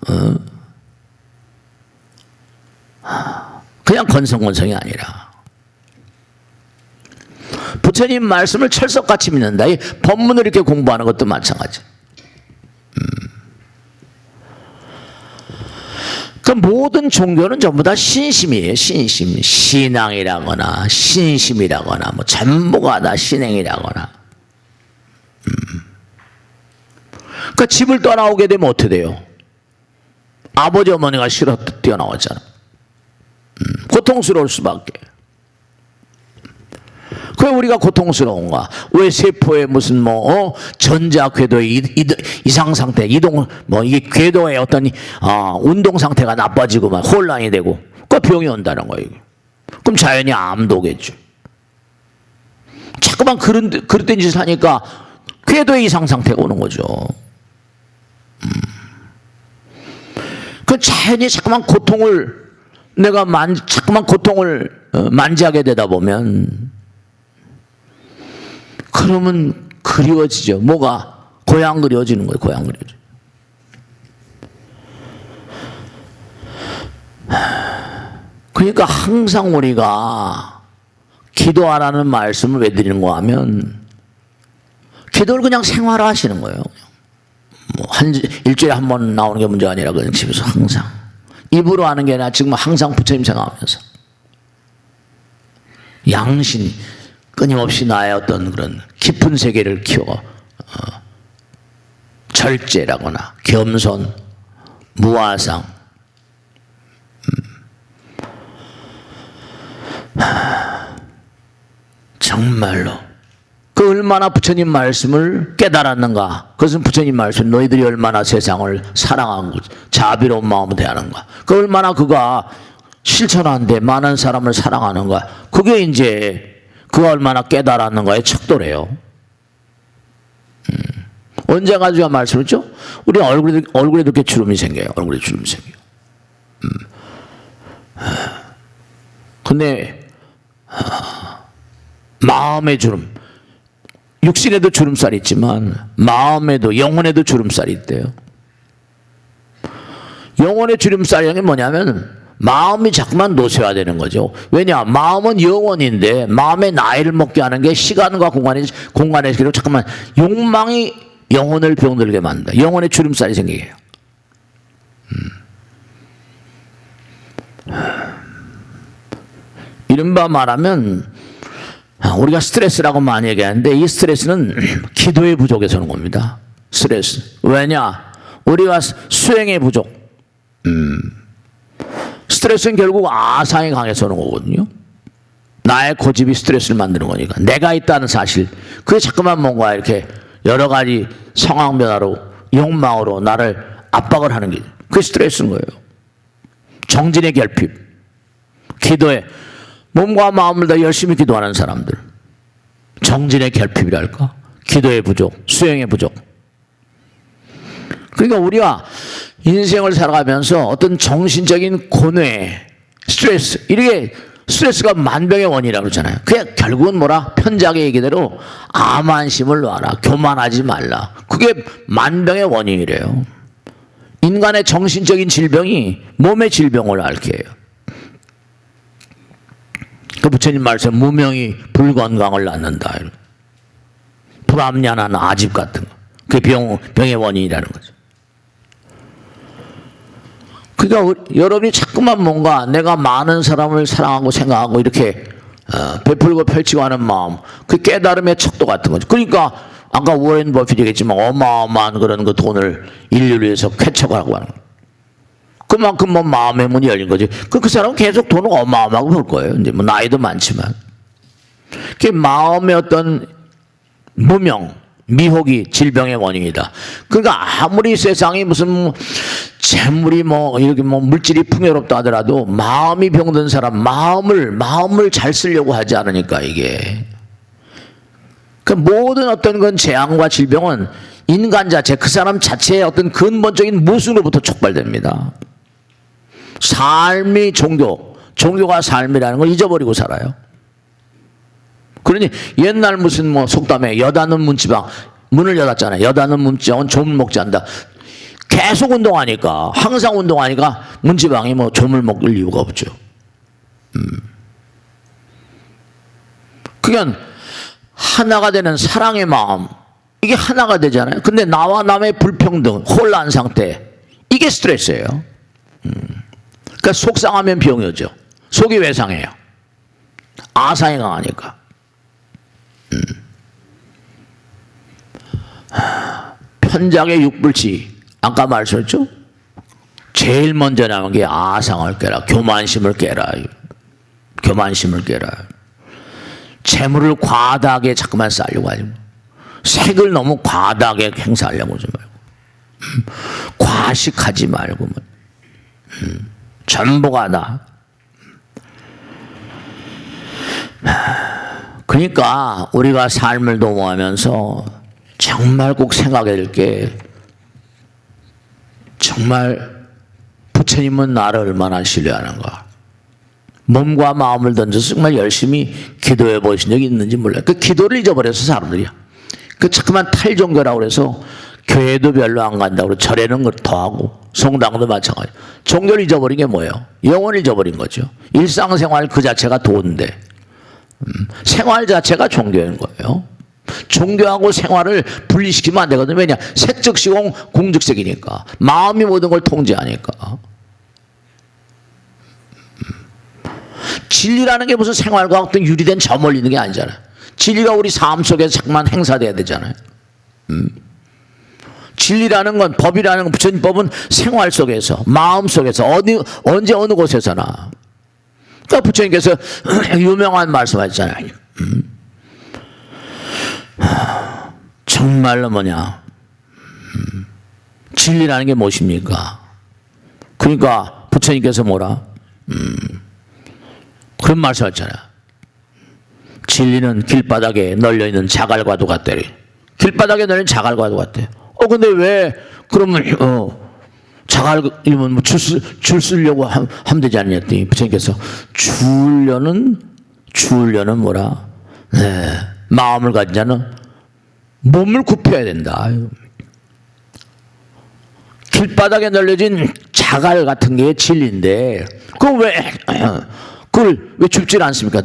A: 그냥 건성건성이 아니라 부처님 말씀을 철석같이 믿는다. 이 법문을 이렇게 공부하는 것도 마찬가지. 그 모든 종교는 전부 다 신심이에요. 신심, 신앙이라거나 신심이라거나 뭐 전부가 다 신행이라거나. 그러니까 집을 떠나오게 되면 어떻게 돼요? 아버지 어머니가 싫어 뛰어나왔잖아. 고통스러울 수밖에. 왜 우리가 고통스러운가? 왜 세포의 무슨 전자 궤도의 이상 상태, 이동 이게 궤도의 어떤 운동 상태가 나빠지고 막 혼란이 되고 그 병이 온다는 거예요. 그럼 자연히 암도 오겠죠. 자꾸만 그릇된 짓을 하니까 궤도의 이상 상태가 오는 거죠. 그 자연히 자꾸만 고통을 만지하게 되다 보면 그러면 그리워지죠. 뭐가? 고향 그리워지는 거예요. 고향 그리워져. 그러니까 항상 우리가 기도하라는 말씀을 왜 드리는 거 하면 기도를 그냥 생활화하시는 거예요. 일주일에 한 번 나오는 게 문제가 아니라 그냥 집에서 항상 입으로 하는 게 아니라 지금 항상 부처님 생각하면서 양신 끊임없이 나의 어떤 그런 깊은 세계를 키워 절제라거나 겸손, 무아상, 정말로 그 얼마나 부처님 말씀을 깨달았는가. 그것은 부처님 말씀 너희들이 얼마나 세상을 사랑하고 자비로운 마음으로 대하는가. 그 얼마나 그가 실천하는데 많은 사람을 사랑하는가. 그게 이제 그가 얼마나 깨달았는가의 척도래요. 언젠가 제가 말씀했죠? 우리 얼굴에도 이렇게 주름이 생겨요. 얼굴에 주름이 생겨요. 근데 마음의 주름, 육신에도 주름살이 있지만 마음에도, 영혼에도 주름살이 있대요. 영혼의 주름살이라는 게 뭐냐면 마음이 자꾸만 노쇠화되는 거죠. 왜냐? 마음은 영혼인데 마음의 나이를 먹게 하는 게 시간과 공간에서 자꾸만 욕망이 영혼을 병들게 만든다. 영혼의 주름살이 생기게 해요. 이른바 말하면 우리가 스트레스라고 많이 얘기하는데 이 스트레스는 기도의 부족에서 오는 겁니다. 스트레스. 왜냐? 우리가 수행의 부족. 스트레스는 결국 아상이 강해서 오는 거거든요. 나의 고집이 스트레스를 만드는 거니까. 내가 있다는 사실. 그게 자꾸만 뭔가 이렇게 여러 가지 상황 변화로, 욕망으로 나를 압박을 하는 게 그게 스트레스인 거예요. 정진의 결핍. 기도에 몸과 마음을 다 열심히 기도하는 사람들. 정진의 결핍이랄까? 기도의 부족, 수행의 부족. 그러니까 우리가 인생을 살아가면서 어떤 정신적인 고뇌, 스트레스, 이렇게 스트레스가 만병의 원인이라고 그러잖아요. 그게 결국은 뭐라? 편작의 얘기대로 암안심을 놔라. 교만하지 말라. 그게 만병의 원인이래요. 인간의 정신적인 질병이 몸의 질병을 앓게 해요. 그 부처님 말씀 무명이 불건강을 낳는다. 불합리한 아집 같은 거. 그게 병의 원인이라는 거죠. 그러니까 여러분이 자꾸만 뭔가 내가 많은 사람을 사랑하고 생각하고 이렇게 베풀고 펼치고 하는 마음, 그 깨달음의 척도 같은 거죠. 그러니까 아까 워렌 버핏이 얘기했지만 어마어마한 그런 그 돈을 인류를 위해서 쾌척하고 하는 거예요. 그만큼 뭐 마음의 문이 열린 거지. 그 사람은 계속 돈을 어마어마하게 벌 거예요. 이제 뭐 나이도 많지만. 그게 마음의 어떤 무명, 미혹이 질병의 원인이다. 그러니까 아무리 세상이 무슨 재물이 뭐 이렇게 뭐 물질이 풍요롭다 하더라도 마음이 병든 사람, 마음을 잘 쓰려고 하지 않으니까 이게. 그 모든 어떤 건 재앙과 질병은 인간 자체, 그 사람 자체의 어떤 근본적인 모순으로부터 촉발됩니다. 삶이 종교가 삶이라는 걸 잊어버리고 살아요. 그러니 옛날 무슨 뭐 속담에 여다는 문지방, 문을 여닫잖아요. 여다는 문지방은 조물 먹지 않는다. 계속 운동하니까, 항상 운동하니까 문지방이 뭐 조물 먹을 이유가 없죠. 그러니까 하나가 되는 사랑의 마음, 이게 하나가 되잖아요. 근데 나와 남의 불평등, 혼란 상태, 이게 스트레스예요. 그러니까 속상하면 병이 오죠. 속이 왜 상해요? 아상이 강하니까. 편작의 육불치, 아까 말씀했죠? 제일 먼저 나온 게 아상을 깨라, 교만심을 깨라. 교만심을 깨라. 재물을 과다하게 자꾸만 쌓으려고 하지 마. 색을 너무 과다하게 행사하려고 하지 말고, 과식하지 말고, 전부가 다. 그러니까 우리가 삶을 도모하면서 정말 꼭 생각해야 될 게, 정말 부처님은 나를 얼마나 신뢰하는가. 몸과 마음을 던져서 정말 열심히 기도해 보신 적이 있는지 몰라요. 그 기도를 잊어버려서 사람들이야. 그 자꾸만 탈종교라고 그래서 교회도 별로 안 간다고 그러고 절에는 걸 더하고 성당도 마찬가지. 종교를 잊어버린 게 뭐예요? 영혼을 잊어버린 거죠. 일상생활 그 자체가 도인데 생활 자체가 종교인 거예요. 종교하고 생활을 분리시키면 안 되거든요. 왜냐? 색즉시공 공즉색이니까. 마음이 모든 걸 통제하니까. 진리라는 게 무슨 생활과 어떤 유리된 점을 있는 게 아니잖아요. 진리가 우리 삶 속에서 자꾸만 행사돼야 되잖아요. 진리라는 건, 법이라는 건, 부처님 법은 생활 속에서, 마음 속에서, 언제 어느 곳에서나. 그러니까 부처님께서 유명한 말씀하셨잖아요. 정말로 뭐냐, 진리라는 게 무엇입니까? 그러니까 부처님께서 뭐라? 그런 말씀하셨잖아요. 진리는 길바닥에 널려있는 자갈과도 같다리. 길바닥에 널린 자갈 가져갔대. 근데 왜 그러면 자갈이면 뭐 줄 쓰려고 하면 되지 않냐 했더니 부처님께서 주우려는 뭐라? 네, 마음을 가진 자는 몸을 굽혀야 된다. 길바닥에 널려진 자갈 같은 게 진리인데 그걸 왜 줍질 않습니까?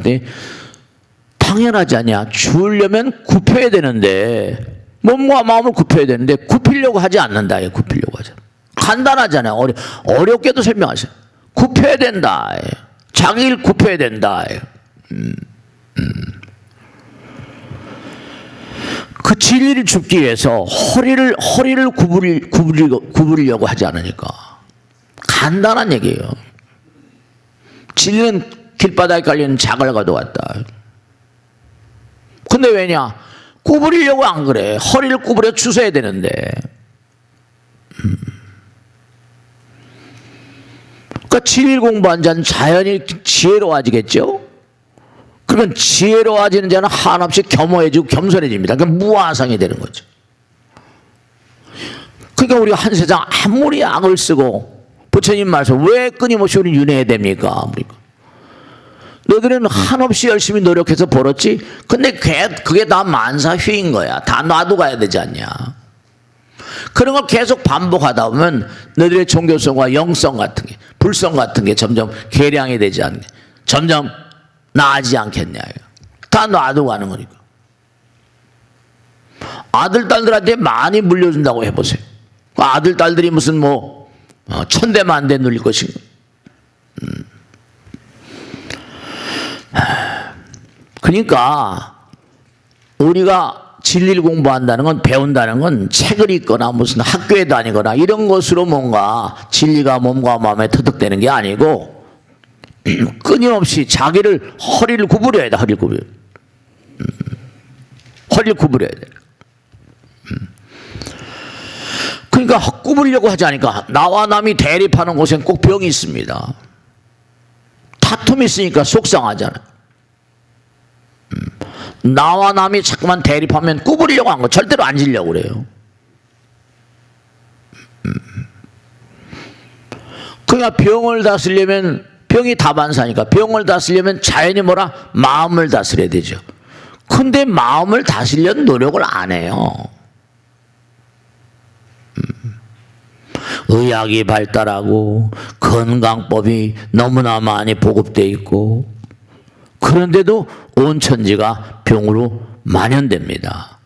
A: 당연하지 않냐. 주우려면 굽혀야 되는데 몸과 마음을 굽혀야 되는데 굽히려고 하지 않는다. 굽히려고 하죠. 간단하잖아요. 어렵게도 설명하세요. 굽혀야 된다. 자기를 굽혀야 된다. 그 진리를 줍기 위해서 허리를 구부리려고 하지 않으니까. 간단한 얘기예요. 진리는 길바닥에 깔리는 자갈 가져왔다. 근데 왜냐? 구부리려고 안 그래. 허리를 구부려 주셔야 되는데. 그러니까 진리 공부한 자는 자연히 지혜로워지겠죠? 그러면 지혜로워지는 자는 한없이 겸허해지고 겸손해집니다. 그러니까 무아상이 되는 거죠. 그러니까 우리가 한 세상 아무리 악을 쓰고 부처님 말씀 왜 끊임없이 우리 윤회해야 됩니까? 너희들은 한없이 열심히 노력해서 벌었지? 근데 그게 다 만사휘인 거야. 다 놔두고 가야 되지 않냐? 그런 걸 계속 반복하다 보면 너희들의 종교성과 영성 같은 게, 불성 같은 게 점점 개량이 되지 않게, 점점 나아지지 않겠냐. 다 놔두고 가는 거니까. 아들, 딸들한테 많이 물려준다고 해보세요. 아들, 딸들이 무슨 천대만대 누릴 것인가. 그러니까 우리가 진리를 공부한다는 건, 배운다는 건 책을 읽거나 무슨 학교에 다니거나 이런 것으로 뭔가 진리가 몸과 마음에 터득되는 게 아니고 끊임없이 자기를 허리를 구부려야 돼. 허리를 구부려야 돼. 그러니까 구부리려고 하지 않으니까 나와 남이 대립하는 곳엔 꼭 병이 있습니다. 다툼이 있으니까 속상하잖아요. 나와 남이 자꾸만 대립하면 구부리려고 한 거 절대로 안 지려고 그래요. 그러니까 병을 다스리려면, 병이 다반사니까 병을 다스리려면 자연히 마음을 다스려야 되죠. 근데 마음을 다스리려는 노력을 안 해요. 의학이 발달하고 건강법이 너무나 많이 보급되어 있고 그런데도 온 천지가 병으로 만연됩니다.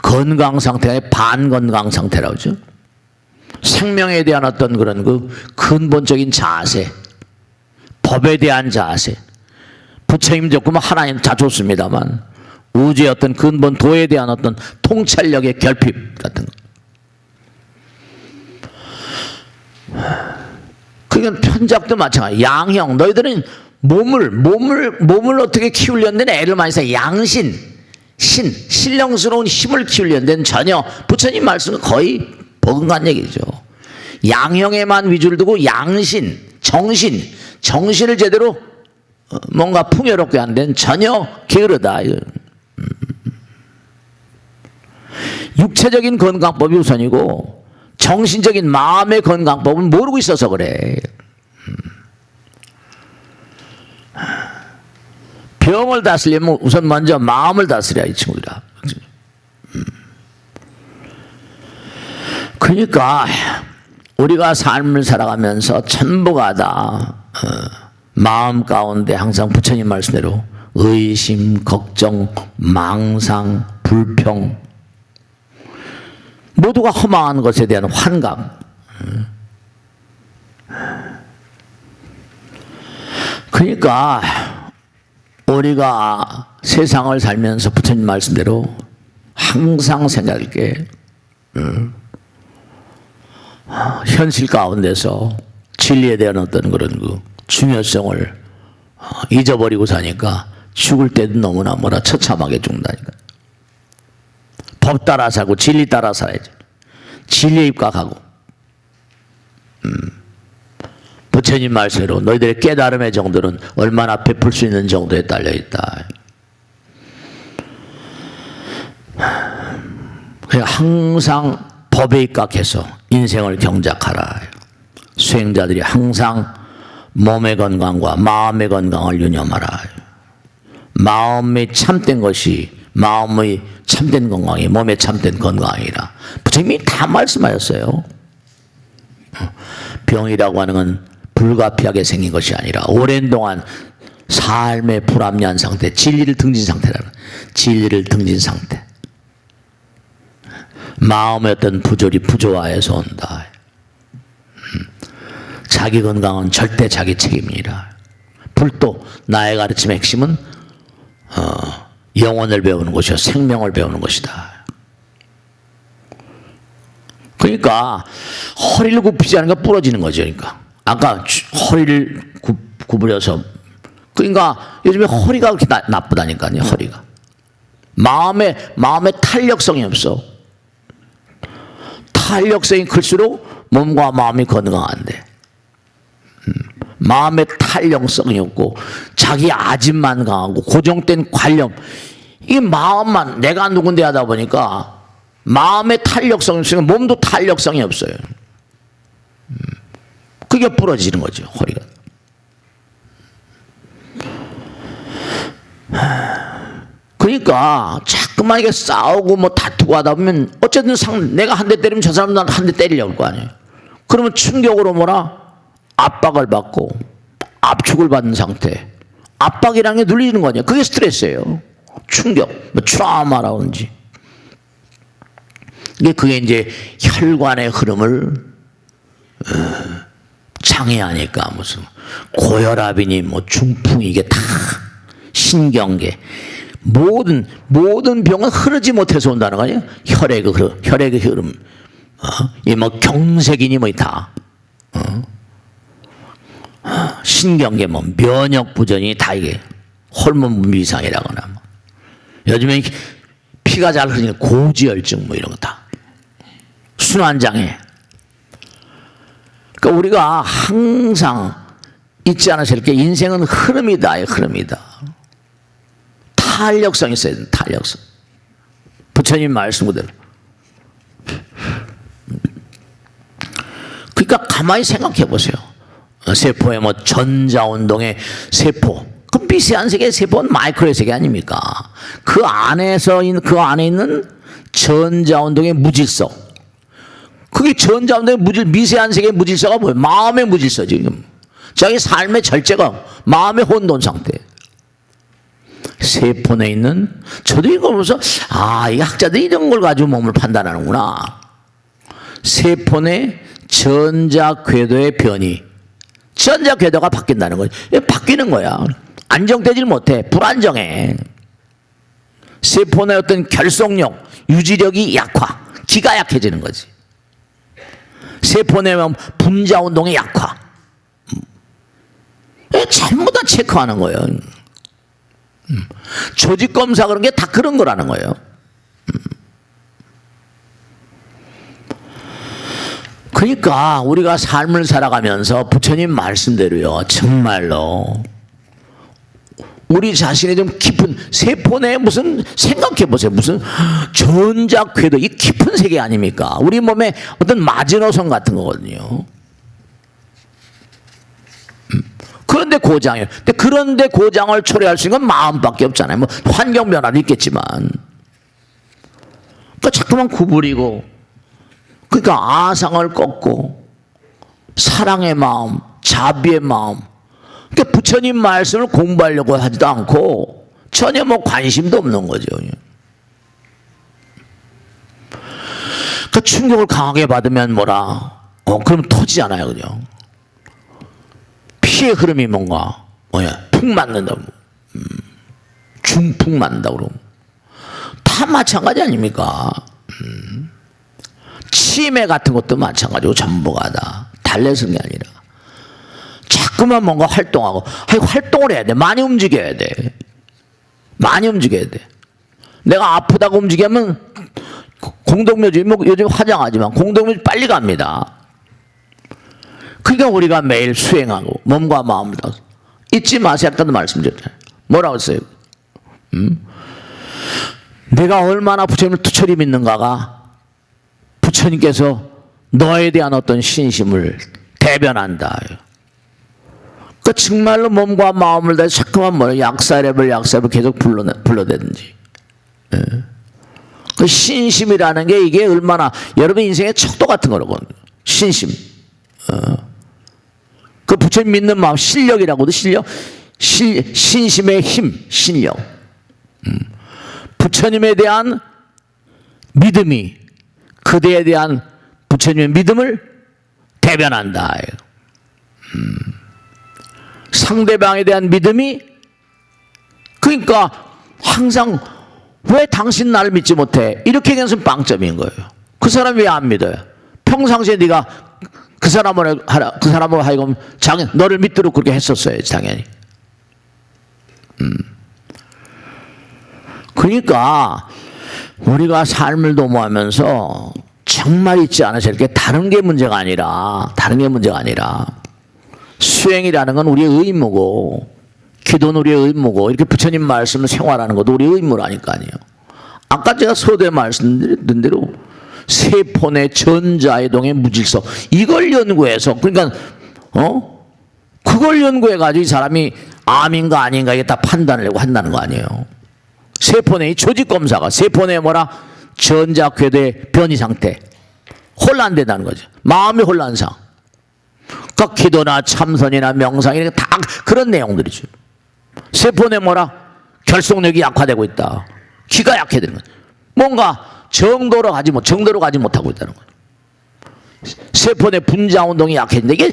A: 건강 상태가 반건강 상태라고 하죠. 생명에 대한 어떤 그런 근본적인 자세, 법에 대한 자세, 부처님 좋고 하나님 다 좋습니다만 우주의 어떤 근본 도에 대한 어떤 통찰력의 결핍 같은 거. 그러니까 편작도 마찬가지. 양형, 너희들은 몸을 어떻게 키우려는 데는 애를 많이 써. 양신, 신령스러운 힘을 키우려는 데는 전혀 부처님 말씀은 거의 버금간 얘기죠. 양형에만 위주를 두고 양신, 정신을 제대로 뭔가 풍요롭게 하는 데는 전혀 게으르다. 육체적인 건강법이 우선이고 정신적인 마음의 건강법은 모르고 있어서 그래. 병을 다스리려면 우선 먼저 마음을 다스려야 이 친구들아. 그러니까 우리가 삶을 살아가면서 전부가 다 마음 가운데 항상 부처님 말씀대로 의심, 걱정, 망상, 불평 모두가 허망한 것에 대한 환각. 그러니까 우리가 세상을 살면서 부처님 말씀대로 항상 생각할 게 현실 가운데서 진리에 대한 어떤 그런 중요성을 잊어버리고 사니까 죽을 때도 너무나 처참하게 죽는다니까. 법 따라 살고 진리 따라 살아야지. 진리에 입각하고 부처님 말씀대로 너희들의 깨달음의 정도는 얼마나 베풀 수 있는 정도에 딸려있다. 그러니까 항상 법에 입각해서 인생을 경작하라. 수행자들이 항상 몸의 건강과 마음의 건강을 유념하라. 마음이 참된 것이 마음의 참된 건강이 몸의 참된 건강이라. 부처님이 다 말씀하셨어요. 병이라고 하는 건 불가피하게 생긴 것이 아니라 오랜 동안 삶의 불합리한 상태, 진리를 등진 상태라는, 진리를 등진 상태. 마음의 어떤 부조리, 부조화에서 온다. 자기 건강은 절대 자기 책임이라. 불도 나의 가르침의 핵심은 영혼을 배우는 것이요 생명을 배우는 것이다. 그러니까 허리를 굽히지 않으니까 부러지는 거죠. 그러니까 아까 허리를 구부려서, 그러니까 요즘에 허리가 그렇게 나쁘다니까요. 허리가 마음에 탄력성이 없어. 탄력성이 클수록 몸과 마음이 건강한데, 마음에 탄력성이 없고 자기 아집만 강하고 고정된 관념, 이 마음만 내가 누군데 하다 보니까 마음에 탄력성이 없으니까 몸도 탄력성이 없어요. 그게 부러지는 거죠, 허리가. 그러니까 자꾸만 이게 싸우고 뭐 다투고 하다 보면 어쨌든 내가 한 대 때리면 저 사람도 한 대 때리려고 할 거 아니에요. 그러면 충격으로 뭐라? 압박을 받고 압축을 받는 상태. 압박이라는 게 눌리는 거냐. 그게 스트레스예요. 충격, 뭐 트라우마라고 하는지. 그게 이제 혈관의 흐름을 장애하니까 무슨 고혈압이니 뭐 중풍이, 이게 다 신경계, 모든 병은 흐르지 못해서 온다는 거 아니에요? 혈액의 흐름, 이 뭐 경색이니 뭐 다, 신경계, 뭐 면역 부전이 다 이게 호르몬 분비 이상이라거나, 뭐. 요즘에 피가 잘 흐르니까 고지혈증 뭐 이런 거 다, 순환장애. 그러니까 우리가 항상 잊지 않으실 게 인생은 흐름이다, 흐름이다. 탄력성이 있어야 된다, 탄력성. 부처님 말씀 그대로. 그러니까 가만히 생각해 보세요. 세포의 뭐 전자운동의 세포, 그 미세한 세계의 세포는 마이크로의 세계 아닙니까? 그 안에 있는 전자운동의 무질서, 그게 전자운동의 미세한 세계의 무질서가 뭐예요? 마음의 무질서. 지금 자기 삶의 절제가 마음의 혼돈 상태. 세포 내에 있는, 저도 이거 보면서 이 학자들이 이런 걸 가지고 몸을 판단하는구나. 세포 내 전자궤도의 변이, 전자궤도가 바뀐다는 거지. 바뀌는 거야. 안정되질 못해. 불안정해. 세포 내 어떤 결속력, 유지력이 약화, 기가 약해지는 거지. 세포 내 분자 운동의 약화. 전부 다 체크하는 거예요. 조직 검사 그런 게 다 그런 거라는 거예요. 그러니까 우리가 삶을 살아가면서 부처님 말씀대로요, 정말로 우리 자신의 좀 깊은 세포 내에 무슨, 생각해 보세요, 무슨 전자궤도, 이 깊은 세계 아닙니까? 우리 몸에 어떤 마지노선 같은 거거든요. 그런데 고장이에요. 그런데 고장을 초래할 수 있는 건 마음밖에 없잖아요. 뭐 환경 변화도 있겠지만, 그러니까 자꾸만 구부리고, 그러니까 아상을 꺾고 사랑의 마음, 자비의 마음. 그러니까 부처님 말씀을 공부하려고 하지도 않고 전혀 뭐 관심도 없는 거죠. 그 충격을 강하게 받으면 뭐라? 그럼 터지잖아요, 그죠? 피의 흐름이 뭔가, 푹 맞는다고, 중풍 맞는다고 그러고, 다 마찬가지 아닙니까? 치매 같은 것도 마찬가지고 전부가 다 달래서는 게 아니라 자꾸만 뭔가 활동하고, 활동을 해야 돼. 많이 움직여야 돼. 많이 움직여야 돼. 내가 아프다고 움직이면 공동묘지, 뭐 요즘 화장하지만 공동묘지 빨리 갑니다. 그러니까 우리가 매일 수행하고 몸과 마음을 다 잊지 마세요. 아까도 말씀드렸잖아요. 뭐라고 했어요? 내가 얼마나 부처님을 투철히 믿는가가 부처님께서 너에 대한 어떤 신심을 대변한다. 그 정말로 몸과 마음을 다해서 자꾸만 뭐 약사랩을 계속 불러대든지. 그 신심이라는 게 이게 얼마나 여러분 인생의 척도 같은 거라고. 신심. 그 부처님 믿는 마음, 실력이라고도 신심의 힘, 실력. 부처님에 대한 믿음이 그대에 대한 부처님의 믿음을 대변한다. 상대방에 대한 믿음이, 그러니까 항상 왜 당신 나를 믿지 못해? 이렇게 얘기하면 빵점인 거예요. 그 사람이 왜 안 믿어요? 평상시에 네가 그 사람으로 하여금 너를 믿도록 그렇게 했었어야지, 당연히. 그러니까 우리가 삶을 도모하면서 정말 잊지 않으셔야 될 게 다른 게 문제가 아니라 수행이라는 건 우리의 의무고, 기도는 우리의 의무고, 이렇게 부처님 말씀을 생활하는 것도 우리의 의무라니까요. 아까 제가 서두에 말씀드린 대로 세포 내 전자이동의 무질서, 이걸 연구해서, 그러니까 그걸 연구해 가지고 이 사람이 암인가 아닌가 이게 다 판단을 하려고 한다는 거 아니에요. 세포 내의 조직 검사가 세포 내 뭐라 전자 궤도의 변이 상태, 혼란된다는 거죠. 마음의 혼란상. 그 기도나 참선이나 명상 이런 다 그런 내용들이죠. 세포 내 뭐라 결속력이 약화되고 있다. 기가 약해지는 거죠. 뭔가 정도로 가지 못하고 있다는 거죠. 세포 내 분자 운동이 약해진다. 이게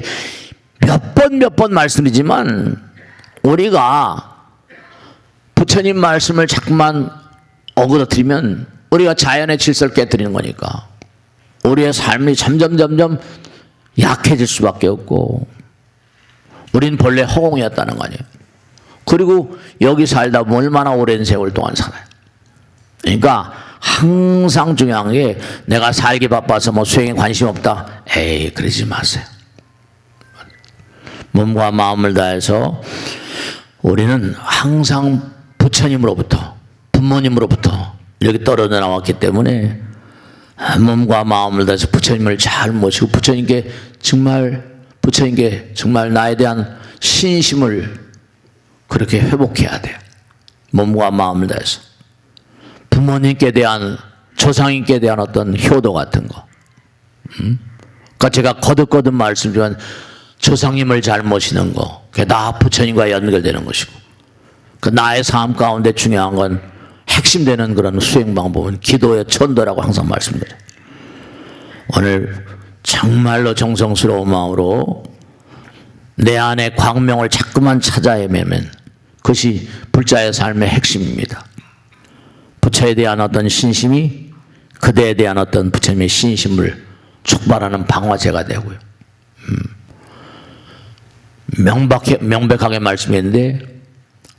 A: 몇 번 말씀이지만 우리가 부처님 말씀을 자꾸만 어그러뜨리면 우리가 자연의 질서를 깨뜨리는 거니까 우리의 삶이 점점 약해질 수밖에 없고, 우린 본래 허공이었다는 거 아니에요. 그리고 여기 살다 보면 얼마나 오랜 세월 동안 살아요. 그러니까 항상 중요한 게 내가 살기 바빠서 뭐 수행에 관심 없다. 에이, 그러지 마세요. 몸과 마음을 다해서 우리는 항상 부처님으로부터, 부모님으로부터 이렇게 떨어져 나왔기 때문에 몸과 마음을 다해서 부처님을 잘 모시고 부처님께 정말 나에 대한 신심을 그렇게 회복해야 돼요. 몸과 마음을 다해서 부모님께 대한, 조상님께 대한 어떤 효도 같은 거. 그러니까 제가 거듭 말씀드리면 조상님을 잘 모시는 거, 그게 다 부처님과 연결되는 것이고, 그 나의 삶 가운데 중요한 건 핵심되는 그런 수행 방법은 기도의 천도라고 항상 말씀드려요. 오늘 정말로 정성스러운 마음으로 내 안에 광명을 자꾸만 찾아 헤매면 그것이 불자의 삶의 핵심입니다. 부처에 대한 어떤 신심이 그대에 대한 어떤 부처님의 신심을 촉발하는 방화제가 되고요. 명백하게 말씀했는데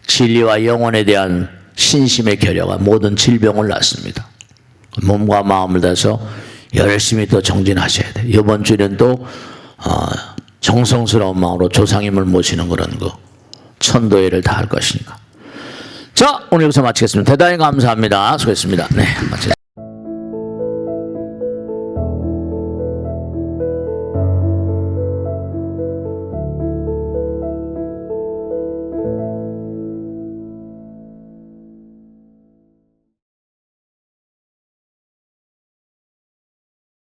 A: 진리와 영혼에 대한 신심의 결여가 모든 질병을 낳습니다. 몸과 마음을 다해서 열심히 또 정진하셔야 돼요. 이번 주에는 또 정성스러운 마음으로 조상님을 모시는 그런 거 천도회를 다 할 것이니까. 자, 오늘 여기서 마치겠습니다. 대단히 감사합니다. 수고했습니다. 네, 마치겠습니다.